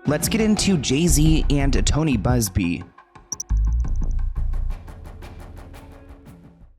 Let's get into Jay-Z and Tony Busby.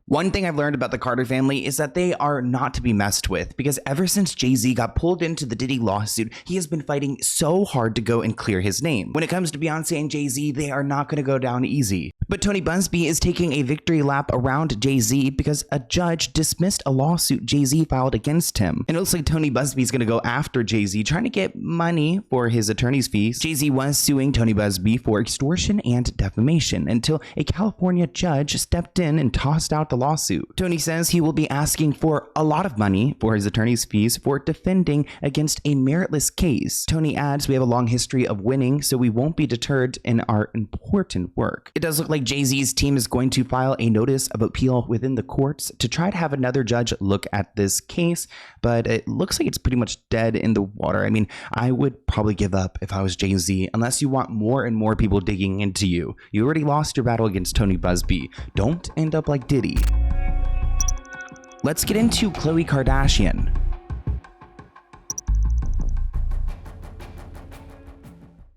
One thing I've learned about the Carter family is that they are not to be messed with, because ever since Jay-Z got pulled into the Diddy lawsuit, he has been fighting so hard to go and clear his name. When it comes to Beyonce and Jay-Z, they are not going to go down easy. But Tony Busby is taking a victory lap around Jay-Z because a judge dismissed a lawsuit Jay-Z filed against him. And it looks like Tony Busby is going to go after Jay-Z, trying to get money for his attorney's fees. Jay-Z was suing Tony Busby for extortion and defamation until a California judge stepped in and tossed out the lawsuit. Tony says he will be asking for a lot of money for his attorney's fees for defending against a meritless case. Tony adds, "We have a long history of winning, so we won't be deterred in our important work." It does look like Jay-Z's team is going to file a notice of appeal within the courts to try to have another judge look at this case, but it looks like it's pretty much dead in the water. I mean, I would probably give up if I was Jay-Z, unless you want more and more people digging into you. You already lost your battle against Tony Busby. Don't end up like Diddy. Let's get into Khloe Kardashian.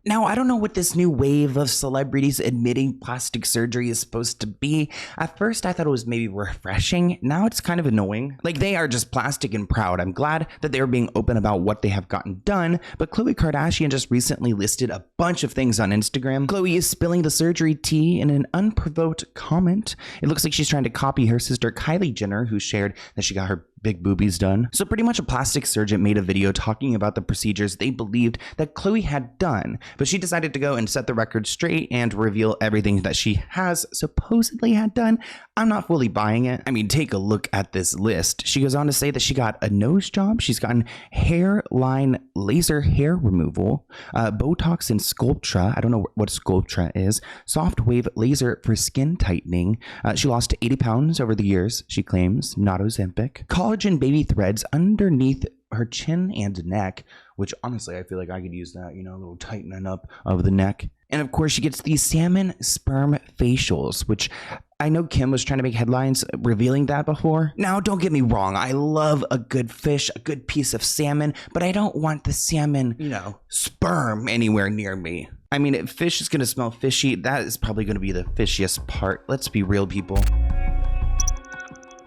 Now, I don't know what this new wave of celebrities admitting plastic surgery is supposed to be. At first, I thought it was maybe refreshing. Now it's kind of annoying. Like, they are just plastic and proud. I'm glad that they are being open about what they have gotten done, but Khloe Kardashian just recently listed a bunch of things on Instagram. Khloe is spilling the surgery tea in an unprovoked comment. It looks like she's trying to copy her sister Kylie Jenner, who shared that she got her big boobies done. So pretty much a plastic surgeon made a video talking about the procedures they believed that Khloe had done, but she decided to go and set the record straight and reveal everything that she has supposedly had done. I'm not fully buying it. I mean, take a look at this list. She goes on to say that she got a nose job, she's gotten hairline laser hair removal, Botox and Sculptra, I don't know what Sculptra is, soft wave laser for skin tightening. She lost 80 pounds over the years, she claims, not Ozempic. Collagen baby threads underneath her chin and neck, which honestly I feel like I could use that, you know, a little tightening up of the neck. And of course she gets these salmon sperm facials, which I know Kim was trying to make headlines revealing that before. Now, don't get me wrong, I love a good fish, a good piece of salmon, but I don't want the salmon, you know, sperm anywhere near me. I mean, if fish is going to smell fishy, that is probably going to be the fishiest part. Let's be real, people.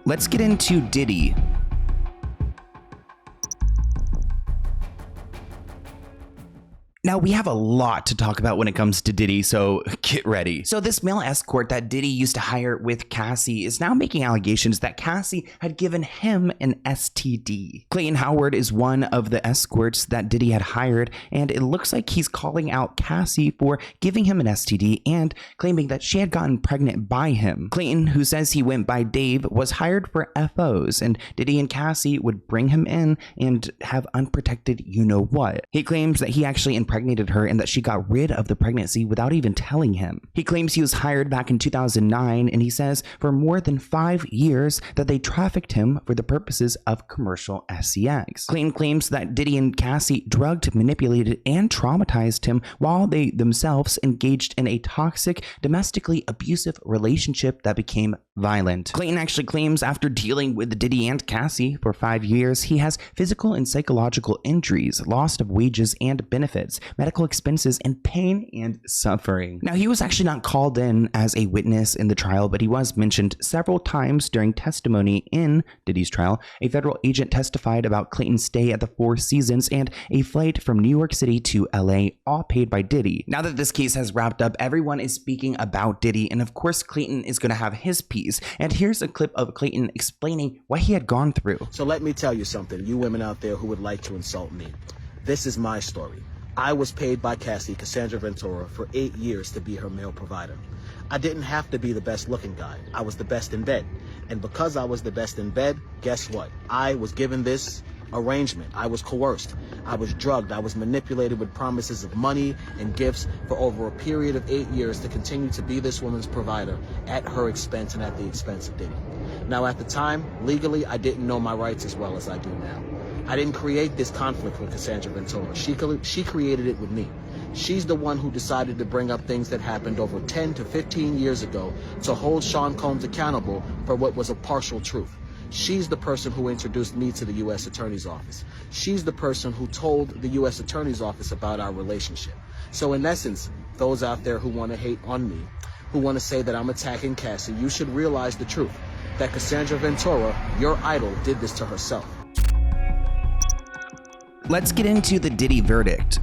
Let's get into Diddy. Now, we have a lot to talk about when it comes to Diddy, so get ready. So this male escort that Diddy used to hire with Cassie is now making allegations that Cassie had given him an STD. Clayton Howard is one of the escorts that Diddy had hired, and it looks like he's calling out Cassie for giving him an STD and claiming that she had gotten pregnant by him. Clayton, who says he went by Dave, was hired for FOs, and Diddy and Cassie would bring him in and have unprotected you-know-what. He claims that he actually impregnated her and that she got rid of the pregnancy without even telling him. He claims he was hired back in 2009, and he says for more than 5 years that they trafficked him for the purposes of commercial sex. Clayton claims that Diddy and Cassie drugged, manipulated, and traumatized him while they themselves engaged in a toxic, domestically abusive relationship that became violent. Clayton actually claims after dealing with Diddy and Cassie for 5 years, he has physical and psychological injuries, loss of wages and benefits, medical expenses, and pain and suffering. Now, he was actually not called in as a witness in the trial, but he was mentioned several times during testimony in Diddy's trial. A federal agent testified about Clayton's stay at the Four Seasons and a flight from New York City to LA, all paid by Diddy. Now that this case has wrapped up, everyone is speaking about Diddy, and of course Clayton is going to have his piece. And here's a clip of Clayton explaining what he had gone through. So let me tell you something, you women out there who would like to insult me. This is my story. I was paid by Cassie, Cassandra Ventura, for 8 years to be her male provider. I didn't have to be the best looking guy. I was the best in bed. And because I was the best in bed, guess what? I was given this arrangement. I was coerced. I was drugged. I was manipulated with promises of money and gifts for over a period of 8 years to continue to be this woman's provider at her expense and at the expense of Diddy. Now, at the time, legally, I didn't know my rights as well as I do now. I didn't create this conflict with Cassandra Ventura. She created it with me. She's the one who decided to bring up things that happened over 10 to 15 years ago to hold Sean Combs accountable for what was a partial truth. She's the person who introduced me to the U.S. Attorney's Office. She's the person who told the U.S. Attorney's Office about our relationship. So in essence, those out there who want to hate on me, who want to say that I'm attacking Cassie, you should realize the truth, that Cassandra Ventura, your idol, did this to herself. Let's get into the Diddy verdict.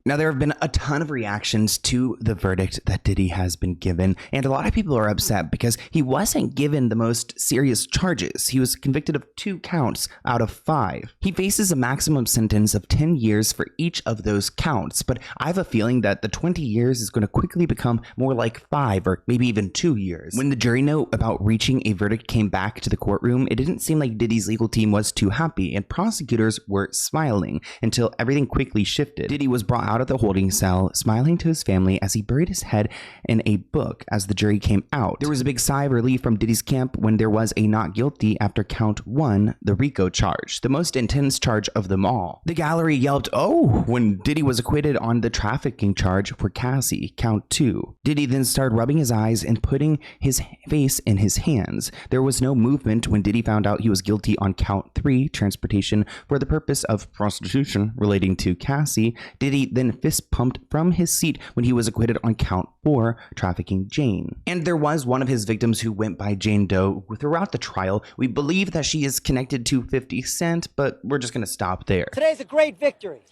Now, there have been a ton of reactions to the verdict that Diddy has been given, and a lot of people are upset because he wasn't given the most serious charges. He was convicted of 2 counts out of 5. He faces a maximum sentence of 10 years for each of those counts, but I have a feeling that the 20 years is going to quickly become more like 5 or maybe even 2 years. When the jury note about reaching a verdict came back to the courtroom, it didn't seem like Diddy's legal team was too happy, and prosecutors were smiling until everything quickly shifted. Diddy was brought out of the holding cell, smiling to his family as he buried his head in a book as the jury came out. There was a big sigh of relief from Diddy's camp when there was a not guilty after count 1, the RICO charge, the most intense charge of them all. The gallery yelped, "Oh," when Diddy was acquitted on the trafficking charge for Cassie, count 2. Diddy then started rubbing his eyes and putting his face in his hands. There was no movement when Diddy found out he was guilty on count 3, transportation for the purpose of prostitution relating to Cassie. Diddy then fist pumped from his seat when he was acquitted on count 4, trafficking Jane. And there was one of his victims who went by Jane Doe throughout the trial. We believe that she is connected to 50 Cent, but we're just going to stop there. Today's a great victory.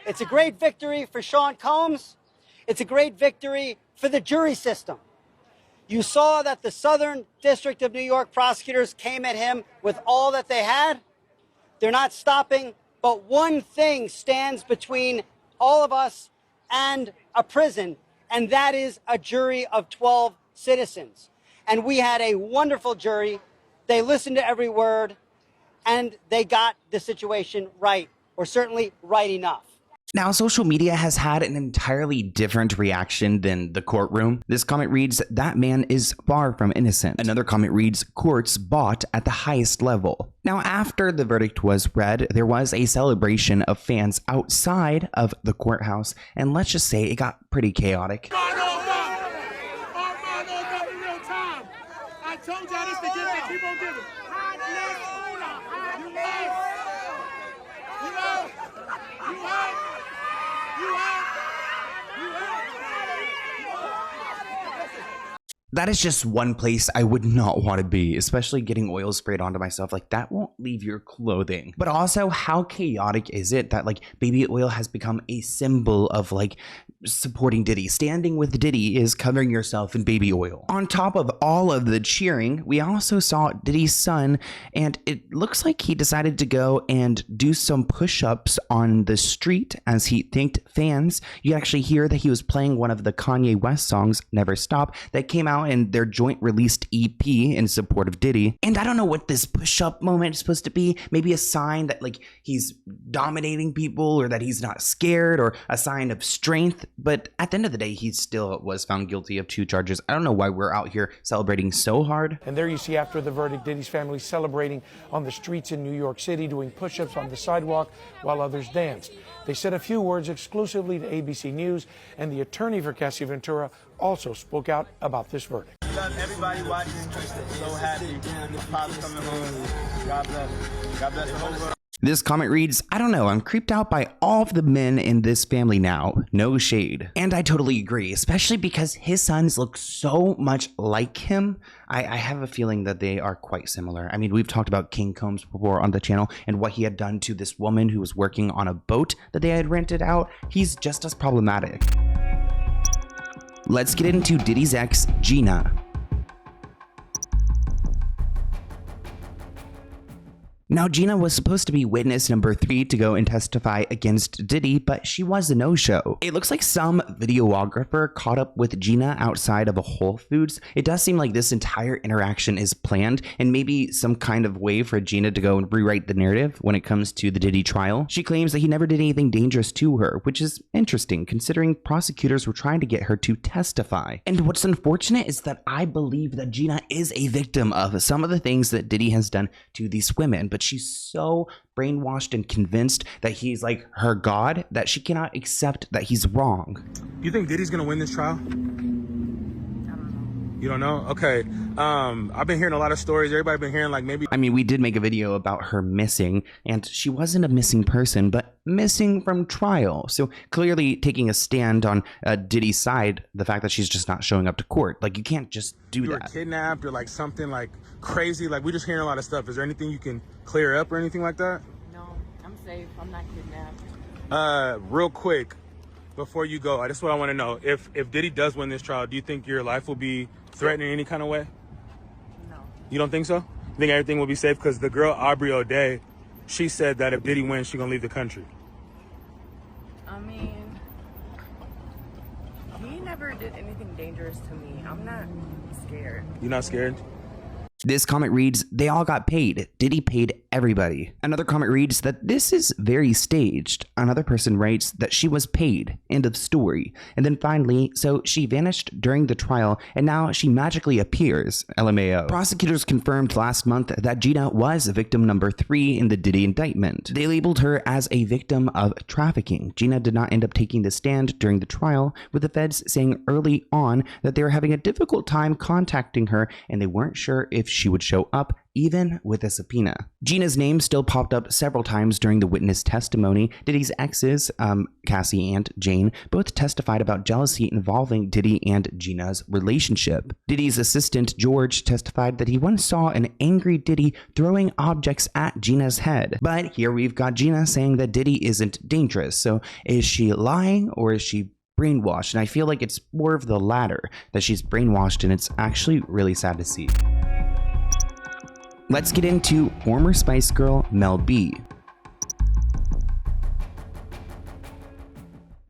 It's a great victory for Sean Combs. It's a great victory for the jury system. You saw that the Southern District of New York prosecutors came at him with all that they had. They're not stopping, but one thing stands between all of us and a prison, and that is a jury of 12 citizens. And we had a wonderful jury. They listened to every word, and they got the situation right, or certainly right enough. Now, social media has had an entirely different reaction than the courtroom. This comment reads, "That man is far from innocent." Another comment reads, "Courts bought at the highest level." Now, after the verdict was read, there was a celebration of fans outside of the courthouse, and let's just say it got pretty chaotic. I told y'all this to give me. Keep on giving. That is just one place I would not want to be, especially getting oil sprayed onto myself. Like, that won't leave your clothing. But also, how chaotic is it that like baby oil has become a symbol of like supporting Diddy? Standing with Diddy is covering yourself in baby oil. On top of all of the cheering, we also saw Diddy's son, and it looks like he decided to go and do some push-ups on the street as he thanked fans. You actually hear that he was playing one of the Kanye West songs, Never Stop, that came out in their joint released EP in support of Diddy. And I don't know what this push-up moment is supposed to be. Maybe a sign that like he's dominating people, or that he's not scared, or a sign of strength. But at the end of the day, he still was found guilty of 2 charges. I don't know why we're out here celebrating so hard. And there you see, after the verdict, Diddy's family celebrating on the streets in New York City, doing push-ups on the sidewalk while others danced. They said a few words exclusively to ABC News, and the attorney for Cassie Ventura also spoke out about this verdict. Love everybody watching. So happy. Pop's coming home. God bless. God bless the whole world. This comment reads, "I don't know, I'm creeped out by all of the men in this family now. No shade." And I totally agree, especially because his sons look so much like him. I have a feeling that they are quite similar. I mean, we've talked about King Combs before on the channel and what he had done to this woman who was working on a boat that they had rented out. He's just as problematic. Let's get into Diddy's ex, Gina. Now, Gina was supposed to be witness number 3 to go and testify against Diddy, but she was a no-show. It looks like some videographer caught up with Gina outside of a Whole Foods. It does seem like this entire interaction is planned, and maybe some kind of way for Gina to go and rewrite the narrative when it comes to the Diddy trial. She claims that he never did anything dangerous to her, which is interesting considering prosecutors were trying to get her to testify. And what's unfortunate is that I believe that Gina is a victim of some of the things that Diddy has done to these women, but she's so brainwashed and convinced that he's like her god that she cannot accept that he's wrong. You think Diddy's gonna win this trial? You don't know? Okay. I've been hearing a lot of stories. Everybody been hearing like maybe. I mean, we did make a video about her missing, and she wasn't a missing person, but missing from trial. So clearly taking a stand on Diddy's side, the fact that she's just not showing up to court. Like, you can't just do you that. were kidnapped or like something like crazy. Like, we just hearing a lot of stuff. Is there anything you can clear up or anything like that? No, I'm safe. I'm not kidnapped. Real quick, before you go, that's what I want to know. If Diddy does win this trial, do you think your life will be threatened in any kind of way? No. You don't think so? You think everything will be safe? Because the girl Aubrey O'Day, she said that if Diddy wins, she's gonna leave the country. I mean, he never did anything dangerous to me. I'm not scared. You're not scared? This comment reads, they all got paid. Diddy paid everybody. Another comment reads that this is very staged. Another person writes that she was paid. End of story. And then finally, so she vanished during the trial and now she magically appears. LMAO. Prosecutors confirmed last month that Gina was victim number 3 in the Diddy indictment. They labeled her as a victim of trafficking. Gina did not end up taking the stand during the trial, with the feds saying early on that they were having a difficult time contacting her and they weren't sure if she would show up even with a subpoena. Gina's name still popped up several times during the witness testimony. Diddy's exes, Cassie and Jane, both testified about jealousy involving Diddy and Gina's relationship. Diddy's assistant, George, testified that he once saw an angry Diddy throwing objects at Gina's head. But here we've got Gina saying that Diddy isn't dangerous. So is she lying or is she brainwashed? And I feel like it's more of the latter, that she's brainwashed, and it's actually really sad to see. Let's get into former Spice Girl Mel B.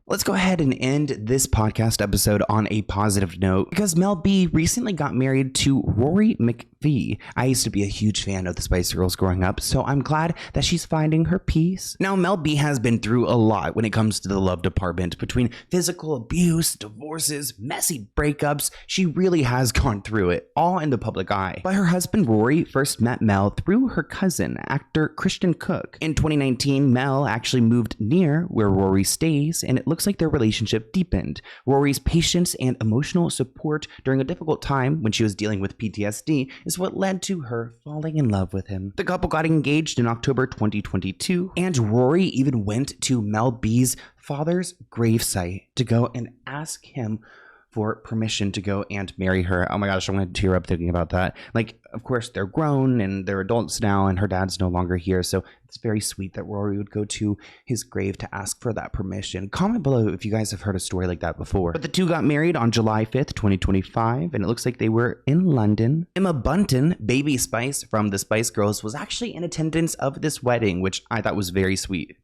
Let's go ahead and end this podcast episode on a positive note, because Mel B recently got married to Rory McVie. I used to be a huge fan of the Spice Girls growing up, so I'm glad that she's finding her peace. Now, Mel B has been through a lot when it comes to the love department. Between physical abuse, divorces, messy breakups, she really has gone through it, all in the public eye. But her husband Rory first met Mel through her cousin, actor Christian Cook. In 2019, Mel actually moved near where Rory stays, and it looks like their relationship deepened. Rory's patience and emotional support during a difficult time when she was dealing with PTSD is what led to her falling in love with him. The couple got engaged in October 2022, and Rory even went to Mel B's father's gravesite to go and ask him for permission to go and marry her. Oh my gosh, I'm going to tear up thinking about that. Like, of course, they're grown and they're adults now, and her dad's no longer here, so it's very sweet that Rory would go to his grave to ask for that permission. Comment below if you guys have heard a story like that before. But the two got married on July 5th, 2025, and it looks like they were in London. Emma Bunton, Baby Spice from the Spice Girls, was actually in attendance of this wedding, which I thought was very sweet.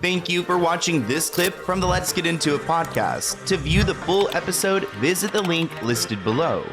Thank you for watching this clip from the Let's Get Into It podcast. To view the full episode, visit the link listed below.